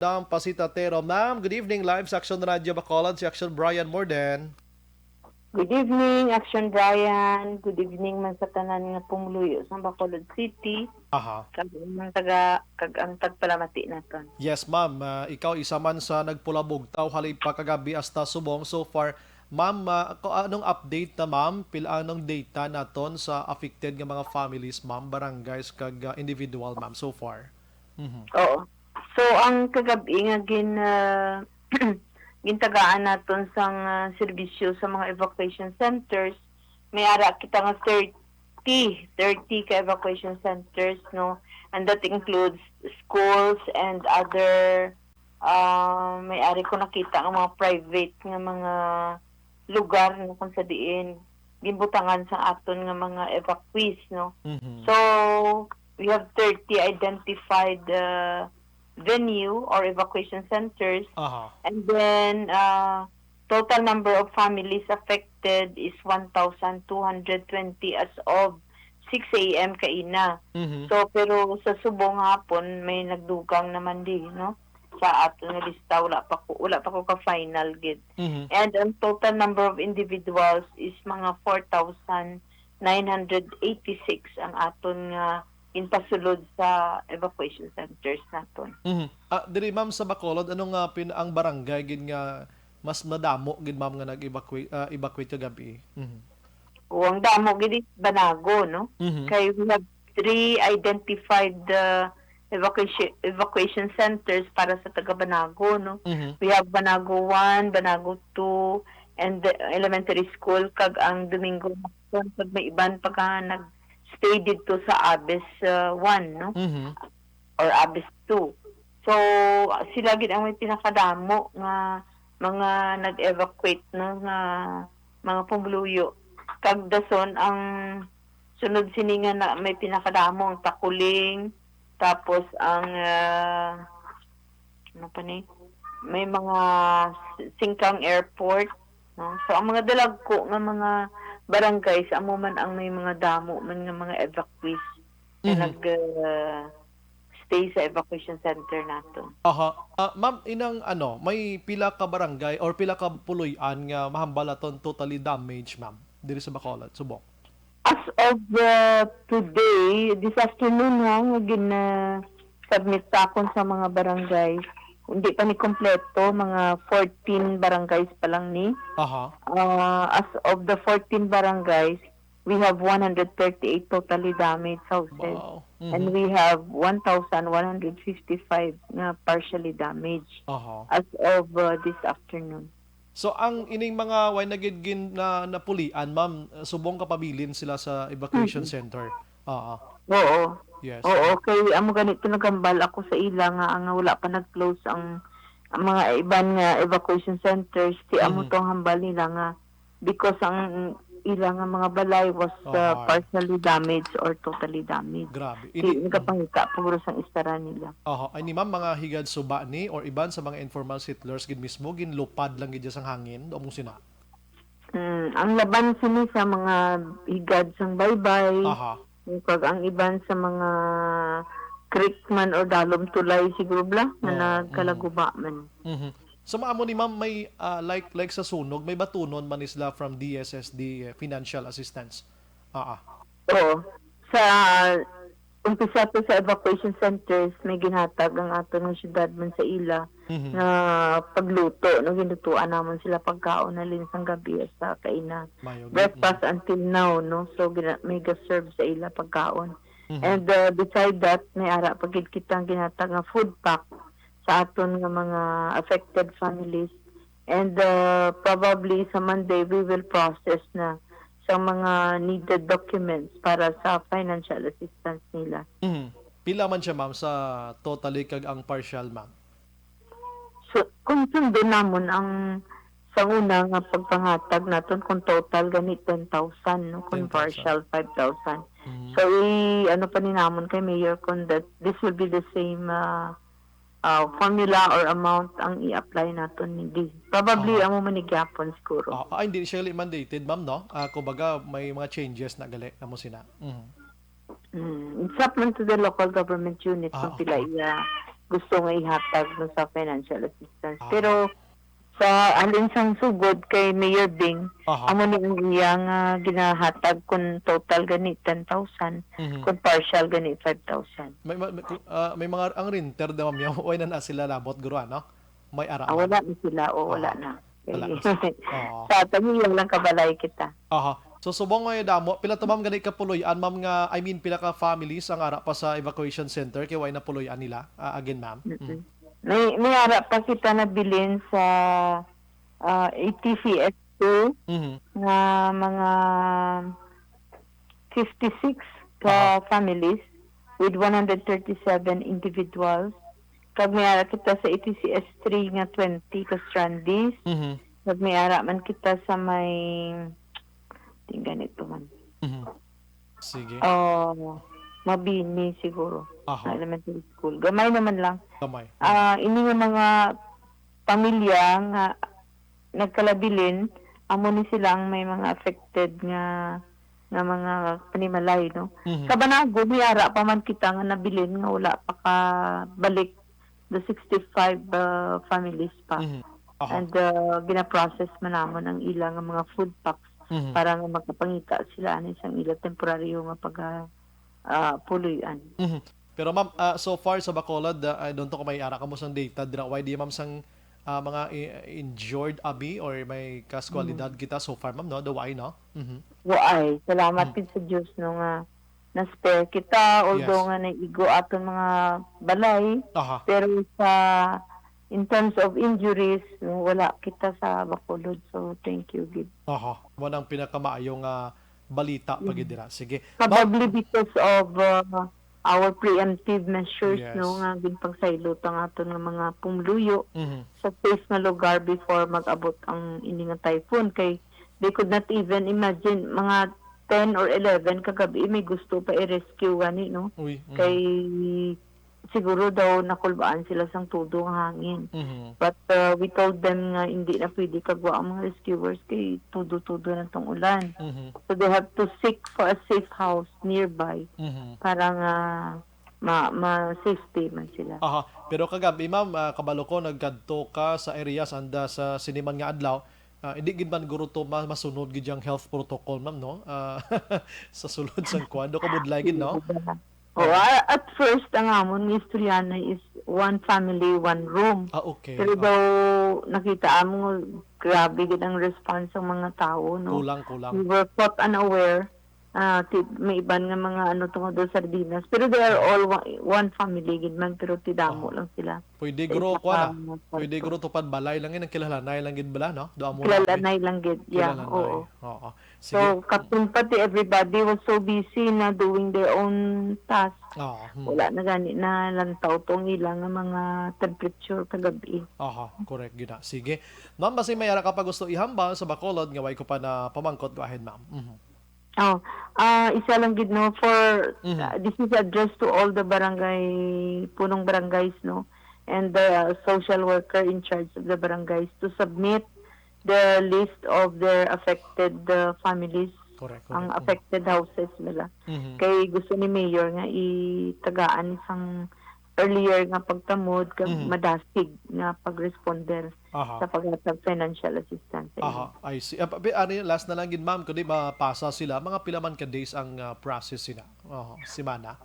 ng Pasitatero. Ma'am, good evening. Live sa Action Radio Bacolod, si Action Brian Morden. Good evening, Action Brian. Good evening man sa tanan nga pumuluyo sa Bacolod City. Aha. Kag ang tagpalamati naton. Yes, ma'am. Ikaw isa man sa nagpulabog taw halay pa kagabi hasta subong so far. Ma'am, anong update na ma'am? Anong data naton sa affected nga mga families, ma'am, barangays kag individual, ma'am, so far? Oo. So ang kagabi nga gintagaan naton sang serbisyo sa mga evacuation centers, may ara kita nga 30 ka evacuation centers, no, and that includes schools and other may ari ko nakita nga mga private nga mga lugar no, kung sa diin gimbutangan sa aton nga mga evacuees, no. So we have 30 identified venue or evacuation centers. Aha. And then, total number of families affected is 1,220 as of 6 a.m. kaina. So, pero sa subong hapon, may nagdugang naman no? Sa ato nga lista, wala pa ko ka-final gid. And ang total number of individuals is mga 4,986 ang aton nga inpasulod sa evacuation centers naton. Diri ma'am sa Bacolod, anong ang barangay gid nga mas madamo gid ma'am nga nag-evacuate kagabi? O ang damo gid Banago, no? Kay we have 3 identified evacuation centers para sa taga Banago, no? We have Banago 1, Banago 2, and the elementary school kag ang Domingo pag may iban pagka stay dito sa Abes 1, no? Or Abes 2. So, sila gid ang may pinakadamo nga mga nag-evacuate no nga mga pumuluyo. Kag dason ang sunod sininga na may pinakadamo ang Takuling, tapos ang ano pa ni? May mga Singkang Airport, no? So ang mga dalagko nga mga barangay sa amo man ang may mga damo man nga mga evacuees na nag stay sa evacuation center nato. Aha. Ma'am, inang may pila ka barangay or pila ka puloy-an nga mahambalaton totally damaged, ma'am, diri sa Bacolod, subong. As of today, this afternoon nga submit sa akon sa mga barangay. Hindi pa ni kompleto, mga 14 barangays pa lang ni. Aha. As of the 14 barangays, we have 138 totally damaged houses. Wow. And we have 1,155 na partially damaged as of this afternoon. So ang ining mga way nagigin na napulian, ma'am, subong kapabilin sila sa evacuation center. Oo. Yes. Oo, kay amo ganito nagambal ako sa ila nga wala pa nag-close ang mga iban nga evacuation centers. Ti amo tong hambal nila nga because ang ilang mga balay was partially damaged or totally damaged. Grabe. Hindi kapangita puro sang istara nila. Ay ni ma'am, mga higad suba ni or iban sa mga informal settlers gid mismo ginlupad lang gid sang hangin o mo sina. Ang laban sini sa mga higad sang baybay. Kag ang iban sa mga creek man o dalom tulay siguro bla na nagkalaguba man. So maamo ni ma'am may like sa sunog may batunon man isla from DSSD financial assistance. Oo. Sa umpisa to sa evacuation centers may ginhatag ang ato ng syudad man sa ila na pagluto no ginutuan namon sila pagkaon na linsang gabi sa kainan. Breakfast until now, no, so may serve sa ila pagkaon. And beside that may ara pagid kitang ginhatag nga food pack sa aton nga mga affected families. And probably sa Monday we will process na sa mga needed documents para sa financial assistance nila. Pila man siya ma'am sa totally kag ang partial, ma'am? So kung sundo namon ang sa una nga pagpangatag naton kung total ganit 10,000, no, kung 10,000. partial 5,000. So ano pa ni namon kay Mayor kung that this will be the same formula or amount ang i-apply naton ni probably amo manigyapon siguro. Hindi siya mandated, ma'am, no? Kumbaga may mga changes na gali amo sina. It's up man to the local government unit kung pila gusto nga ihatag no sa financial assistance. Aha. Pero sa alin sang sugod kay Mayor Bing, Aha. amo ni ang iyang ginahatag kung total gani 10,000, Mhm. kung partial gani 5,000. May mga ang renter daw ma'am, way na sila labot guro ano? May ara ma'am. Wala na sila o wala Aha. na. Wala Kay, na sila. Oo. sa tagiyan lang kabalay kita. Aha. So subong nga damo, pila to ma'am gani ka puloy-an ma'am nga I mean pila ka families ang ara pa sa evacuation center kay way na puloy-an nila again ma'am. Mhm. Mm. May ara pa kita na bilin sa ATCS2 Mhm. nga mga 56 Aha. ka families with 137 individuals. Kag may ara kita sa ATCS3 nga 20 ka strandees. Mhm. Kag may ara man kita sa may ganito man. Mhm. Sige. Mabini siguro. Aha. Elementary school. Gamay naman lang. Kamay. Ini nga mga pamilya nga nagkalabilin, amo ni silang may mga affected nga mga panimalay, no? Mhm. Sa Banago, miyara pa man kita nga nabilin nga wala pa ka balik the 65 families pa. Mhm. Aha. And gina-process man namon ang ilang nga mga food packs Mhm. para nga makapangita sila ani sang ila temporaryo nga pag puloy-an. Mhm. Pero ma'am, so far sa Bacolod, I don't know kung may ara ka mo sang data dira why di ma'am sang mga injured abi or may kaskwalidad kita so far ma'am no, the why no? Mhm. Waay, salamat Mhm. gid sa Dios no nga na-spare kita Yes. although nga naigo aton mga balay Aha. pero in terms of injuries no, wala kita sa Bacolod so thank you gid. Aha. Mo nang pinakamaayong balita pagid dira. Sige. Ma'am, Probably because of our preemptive measures no yes. nga ginpagsaylo ang aton nga mga pumluyo Mhm. sa safe nga lugar before mag-abot ang ini nga typhoon kay they could not even imagine mga 10 or 11 kagabi may gusto pa i-rescue gani no Uy. kay Mhm. siguro daw nakulbaan sila sang tudo nga hangin. Mhm. But we told them nga hindi na pwede kagwa ang mga rescuers kay tudo-tudo na tong ulan. Mhm. So they have to seek for a safe house nearby Mhm. para nga ma-safety man sila. Aha. Pero kagabi ma'am, kabalo ko nagkadto ka sa areas anda sa siniman nga adlaw. Hindi gid man guro to masunod gid yang health protocol ma'am no. Sa sulod sang kwado ko budlay gid no. Oo. At first ang amon ni istoryana is one family, one room. Okay. Pero daw nakita mo grabe gid ang response ng mga tao no. Kulang. We were caught unaware. May iban nga mga ano tungod do sardinas. Pero they are all one family gid man pero tidamo Aha. lang sila. Pwede Sa guro isa ko na. ka Pwede kwarto. guro tupad balay lang yun ang kilalanay lang gid bala no. Do amo na Kilalanay lang gid. Yeah, kilalanay. oo. Oo. Sige. So, kapun pati everybody was so busy na doing their own task. Oo. Wala na gani na lantaw tong ilang nga mga temperature kagabi. Aha, correct gina. Sige. Ma'am, basi may ara ka pa gusto ihambal sa Bacolod nga way ko pa na pamangkot. Go ahead, ma'am. Mhm. Isa lang gid no for Mhm. this is addressed to all the punong barangays no and the social worker in charge of the barangays to submit the list of their affected families, Correct. ang affected houses nila. Mhm. Kay gusto ni Mayor nga itagaan isang earlier nga pagtamod kag Mhm. madasig nga pag-responder Aha. sa paghatag financial assistance. Aha, I see. Ano yun, last na lang gid ma'am, kundi mapasa sila, mga pila man ka days ang process sila. Oo, simana.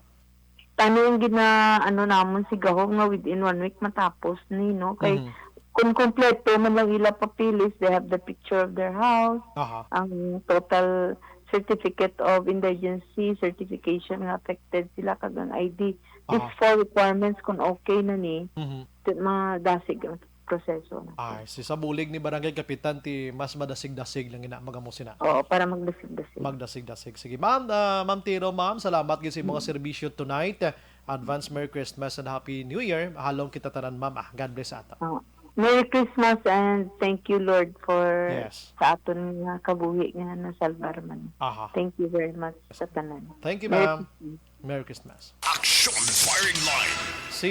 Tanong gid na ano namon sigahog nga within 1 week matapos ni no kay Mhm. kung kompleto man lang ila papilis, they have the picture of their house, Aha. ang total certificate of indigency, certification nga affected sila kag ang ID. These Aha. 4 requirements kung okay na ni, Mhm. madasig ang proseso na. Ay, sa bulig ni Barangay Kapitan ti mas madasig-dasig lang ina magamo sina. Oo, para magdasig-dasig. Magdasig-dasig. Sige, ma'am, Ma'am Tiro, ma'am, salamat gid sa mga serbisyo tonight. Advance Merry Christmas and Happy New Year. Halong kita tanan, ma'am. God bless ato. Merry Christmas and thank you Lord for Yes. sa aton nga kabuhi nga nasalbar man. Aha. Thank you very much sa tanan. Thank you, Merry ma'am. Christmas. Merry Christmas. Action firing line. Si